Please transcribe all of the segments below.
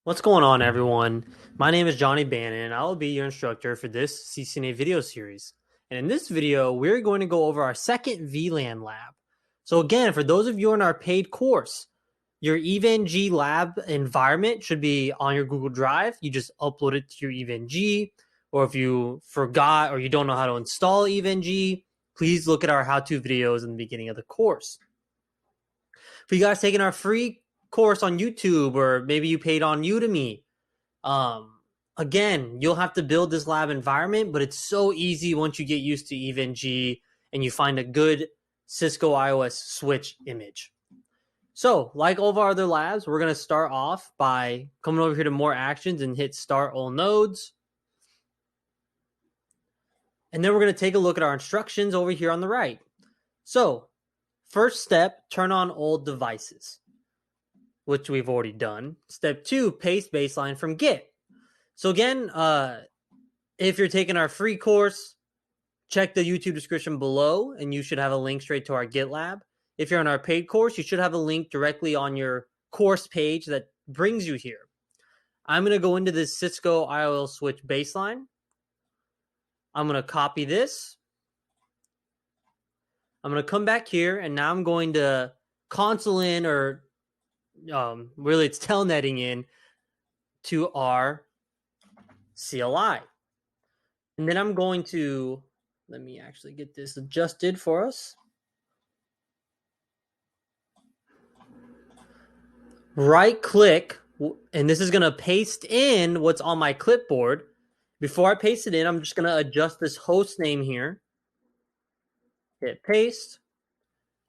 What's going on, everyone? My name is Johnny Bannon, and I will be your instructor for this CCNA video series. And in this video, we're going to go over our second VLAN lab. So again, for those of you in our paid course, your EVNG lab environment should be on your Google Drive. You just upload it to your EVNG, or if you forgot or you don't know how to install EVNG, please look at our how-to videos in the beginning of the course. For you guys taking our free course on YouTube, or maybe you paid on Udemy, again, you'll have to build this lab environment, but it's so easy once you get used to EVNG and you find a good Cisco IOS switch image. So, like all of our other labs, we're going to start off by coming over here to more actions and hit start all nodes. And then we're going to take a look at our instructions over here on the right. So, first step, turn on all devices, which we've already done. Step 2, paste baseline from Git. So again, if you're taking our free course, check the YouTube description below, and you should have a link straight to our GitLab. If you're on our paid course, you should have a link directly on your course page that brings you here. I'm going to go into this Cisco IOL switch baseline. I'm going to copy this. I'm going to come back here, and now I'm going to console in, or really it's telnetting in to our CLI. And then I'm going to, let me actually get this adjusted for us. Right click, and this is going to paste in what's on my clipboard. Before I paste it in, I'm just going to adjust this host name here. Hit paste.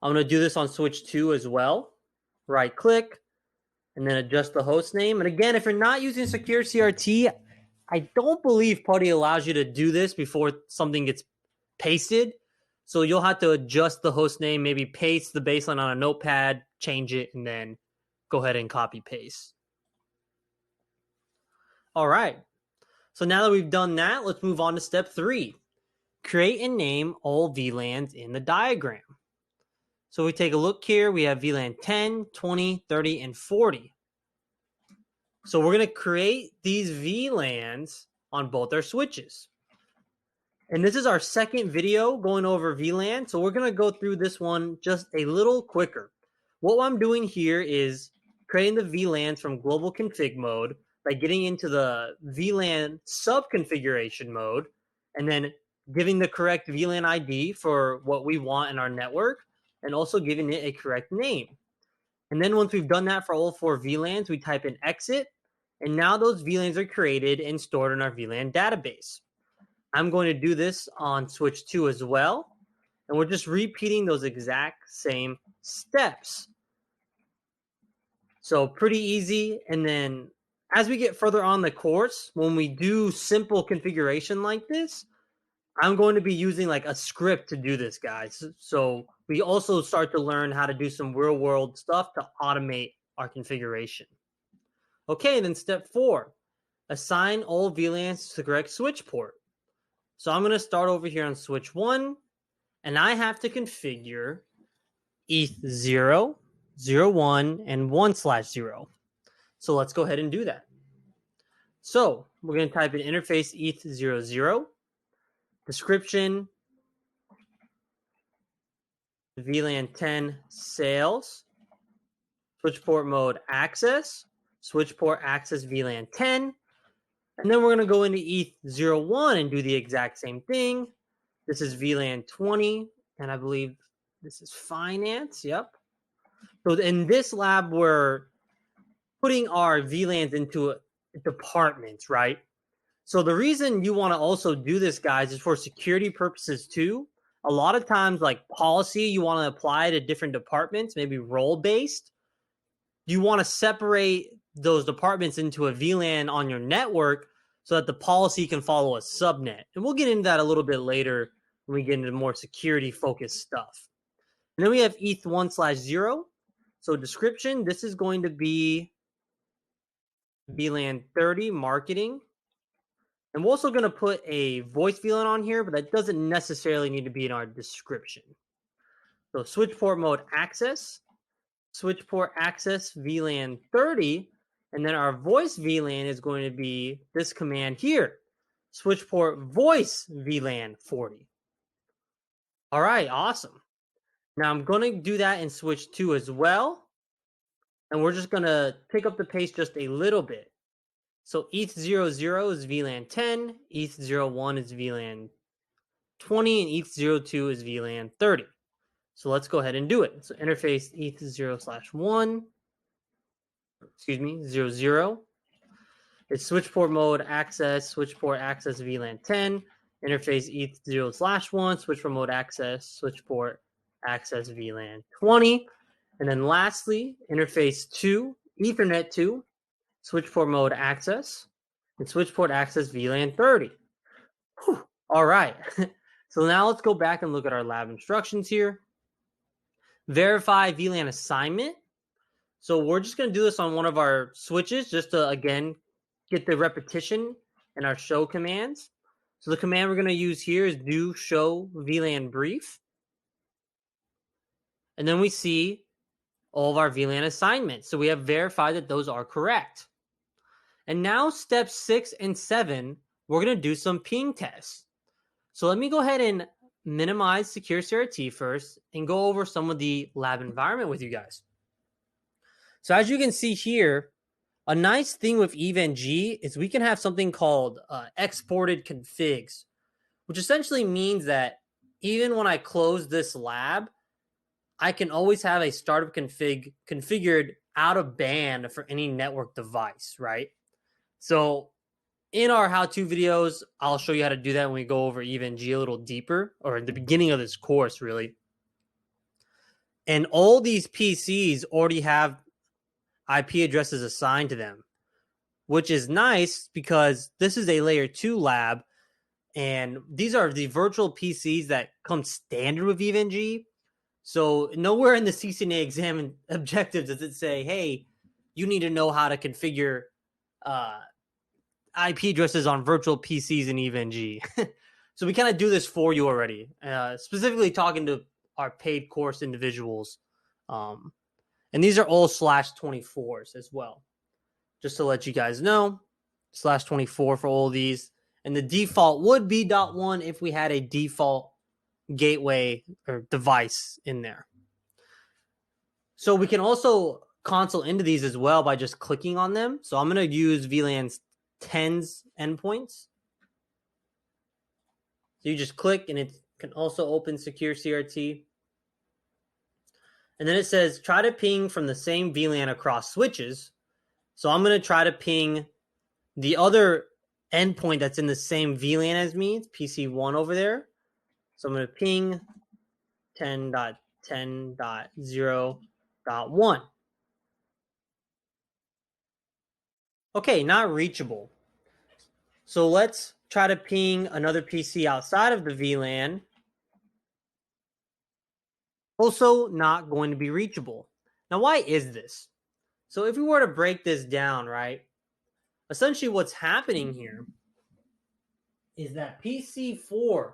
I'm going to do this on switch 2 as well. Right click, and then adjust the host name. And again, if you're not using secure CRT, I don't believe PuTTY allows you to do this before something gets pasted. So you'll have to adjust the host name, maybe paste the baseline on a notepad, change it, and then go ahead and copy paste. All right. So now that we've done that, let's move on to step 3. Create and name all VLANs in the diagram. So we take a look here. We have VLAN 10, 20, 30, and 40. So we're going to create these VLANs on both our switches. And this is our second video going over VLAN. So we're going to go through this one just a little quicker. What I'm doing here is creating the VLANs from global config mode by getting into the VLAN sub-configuration mode and then giving the correct VLAN ID for what we want in our network and also giving it a correct name. And then once we've done that for all 4 VLANs, we type in exit, and now those VLANs are created and stored in our VLAN database. I'm going to do this on switch 2 as well, and we're just repeating those exact same steps. So pretty easy. And then as we get further on the course, when we do simple configuration like this, I'm going to be using like a script to do this, guys. So we also start to learn how to do some real world stuff to automate our configuration. Okay, then step 4, assign all VLANs to the correct switch port. So I'm going to start over here on switch 1, and I have to configure ETH0, 01, and 1/0. So let's go ahead and do that. So we're going to type in interface ETH00, description, VLAN 10 sales, switch port mode access, switch port access VLAN 10, and then we're going to go into ETH01 and do the exact same thing. This is VLAN 20, and I believe this is finance. Yep. So in this lab, we're putting our VLANs into departments, right? So the reason you want to also do this, guys, is for security purposes too. A lot of times, like policy, you want to apply to different departments, maybe role-based. You want to separate those departments into a VLAN on your network so that the policy can follow a subnet. And we'll get into that a little bit later when we get into more security-focused stuff. And then we have ETH1/0. So description, this is going to be VLAN 30 marketing. And we're also going to put a voice VLAN on here, but that doesn't necessarily need to be in our description. So switch port mode access, switch port access VLAN 30, And then our voice VLAN is going to be this command here, switch port voice VLAN 40. All right, awesome. Now I'm going to do that in switch 2 as well. And we're just going to pick up the pace just a little bit. So ETH00 is VLAN 10, ETH01 is VLAN 20, and ETH02 is VLAN 30. So let's go ahead and do it. So interface ETH0/1, excuse me, 00. It's switch port mode access, switch port access VLAN 10, interface ETH0/1, switch port mode access, switch port access VLAN 20. And then lastly, interface 2, Ethernet 2, switch port mode access, and switch port access VLAN 30. Whew. All right. So now let's go back and look at our lab instructions here. Verify VLAN assignment. So we're just going to do this on one of our switches just to, again, get the repetition in our show commands. So the command we're going to use here is do show VLAN brief. And then we see all of our VLAN assignments. So we have verified that those are correct. And now steps 6 and 7, we're going to do some ping tests. So let me go ahead and minimize secure CRT first and go over some of the lab environment with you guys. So as you can see here, a nice thing with EVE-NG is we can have something called exported configs, which essentially means that even when I close this lab, I can always have a startup config configured out of band for any network device, right? So in our how-to videos, I'll show you how to do that when we go over EVE-NG a little deeper, or at the beginning of this course, really. And all these PCs already have IP addresses assigned to them, which is nice because this is a layer 2 lab, and these are the virtual PCs that come standard with EVE-NG. So nowhere in the CCNA exam objectives does it say, hey, you need to know how to configure IP addresses on virtual PCs in EVE-NG. So we kind of do this for you already, specifically talking to our paid course individuals. And these are all /24s as well, just to let you guys know, /24 for all of these. And the default would be .1 if we had a default gateway or device in there. So we can also console into these as well by just clicking on them. So I'm going to use VLAN's 10's endpoints. So you just click and it can also open secure CRT. And then it says try to ping from the same VLAN across switches. So I'm going to try to ping the other endpoint that's in the same VLAN as me. It's PC1 over there. So I'm going to ping 10.10.0.1. Okay, not reachable. So let's try to ping another PC outside of the VLAN. Also not going to be reachable. Now, why is this? So if we were to break this down, right, essentially what's happening here is that PC4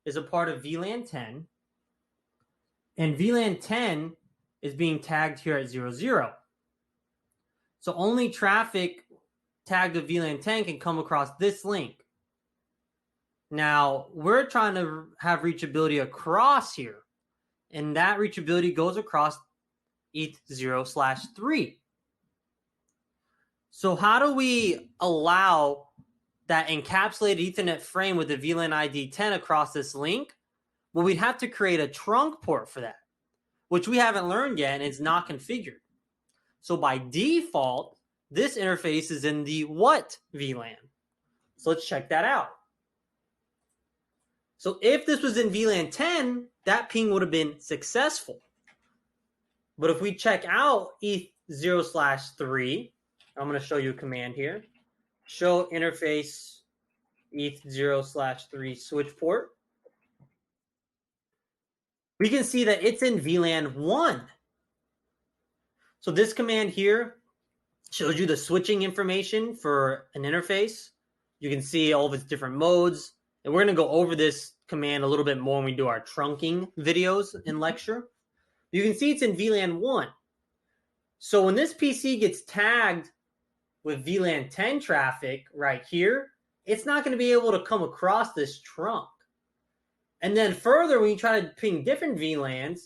is a part of VLAN 10, and VLAN 10 is being tagged here at 00. So only traffic tagged to VLAN 10 can come across this link. Now, we're trying to have reachability across here, and that reachability goes across ETH0/3. So how do we allow that encapsulated Ethernet frame with the VLAN ID 10 across this link? Well, we'd have to create a trunk port for that, which we haven't learned yet, and it's not configured. So by default, this interface is in the what VLAN? So let's check that out. So if this was in VLAN 10, that ping would have been successful. But if we check out ETH0/3, I'm going to show you a command here. Show interface ETH0/3 switch port. We can see that it's in VLAN 1. So this command here shows you the switching information for an interface. You can see all of its different modes. And we're going to go over this command a little bit more when we do our trunking videos in lecture. You can see it's in VLAN 1. So when this PC gets tagged with VLAN 10 traffic right here, it's not going to be able to come across this trunk. And then further, when you try to ping different VLANs,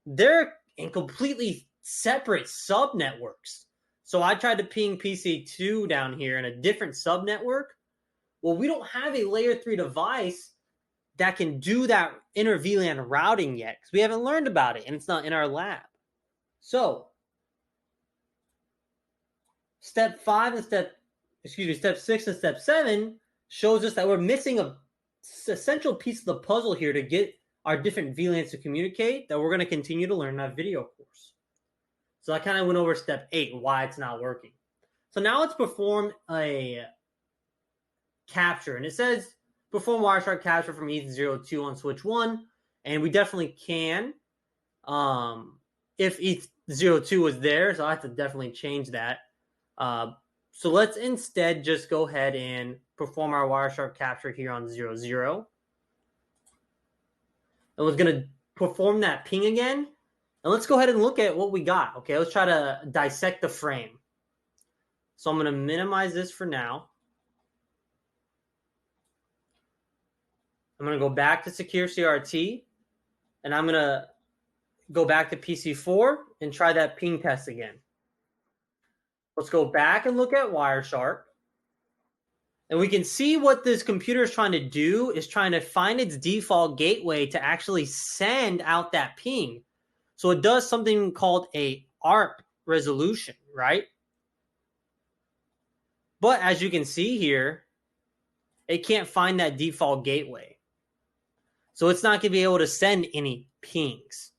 they're in completely separate subnetworks. So I tried to ping PC2 down here in a different subnetwork. Well, we don't have a layer 3 device that can do that inter VLAN routing yet because we haven't learned about it and it's not in our lab. So step 6 and step 7 shows us that we're missing a essential piece of the puzzle here to get our different VLANs to communicate that we're going to continue to learn in that video course. So I kind of went over step 8, why it's not working. So now let's perform a capture. And it says perform Wireshark capture from ETH02 on switch 1. And we definitely can if ETH02 was there. So I have to definitely change that. So let's instead just go ahead and perform our Wireshark capture here on 00. And we're going to perform that ping again. And let's go ahead and look at what we got. Okay, let's try to dissect the frame. So I'm going to minimize this for now. I'm going to go back to secure CRT. And I'm going to go back to PC4 and try that ping test again. Let's go back and look at Wireshark. And we can see what this computer is trying to do is trying to find its default gateway to actually send out that ping. So it does something called a ARP resolution, right? But as you can see here, it can't find that default gateway. So it's not going to be able to send any pings.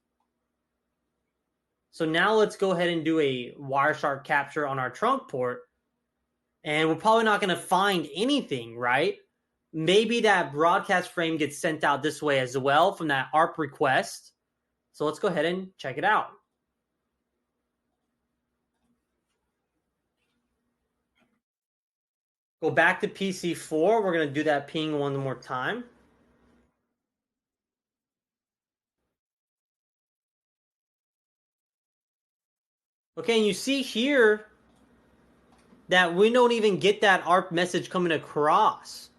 So now let's go ahead and do a Wireshark capture on our trunk port. And we're probably not going to find anything, right? Maybe that broadcast frame gets sent out this way as well from that ARP request. So let's go ahead and check it out. Go back to PC4. We're going to do that ping one more time. Okay, and you see here that we don't even get that ARP message coming across.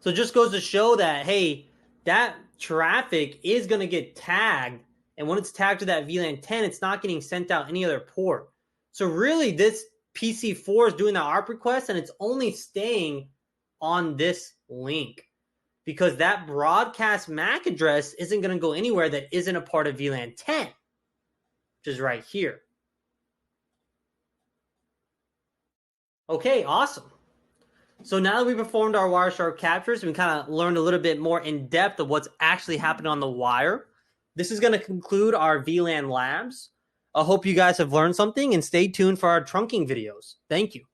So it just goes to show that, hey, that traffic is going to get tagged. And when it's tagged to that VLAN 10, it's not getting sent out any other port. So really, this PC4 is doing that ARP request, and it's only staying on this link because that broadcast MAC address isn't going to go anywhere that isn't a part of VLAN 10, which is right here. Okay, awesome. So now that we performed our Wireshark captures, we kind of learned a little bit more in depth of what's actually happening on the wire. This is going to conclude our VLAN labs. I hope you guys have learned something and stay tuned for our trunking videos. Thank you.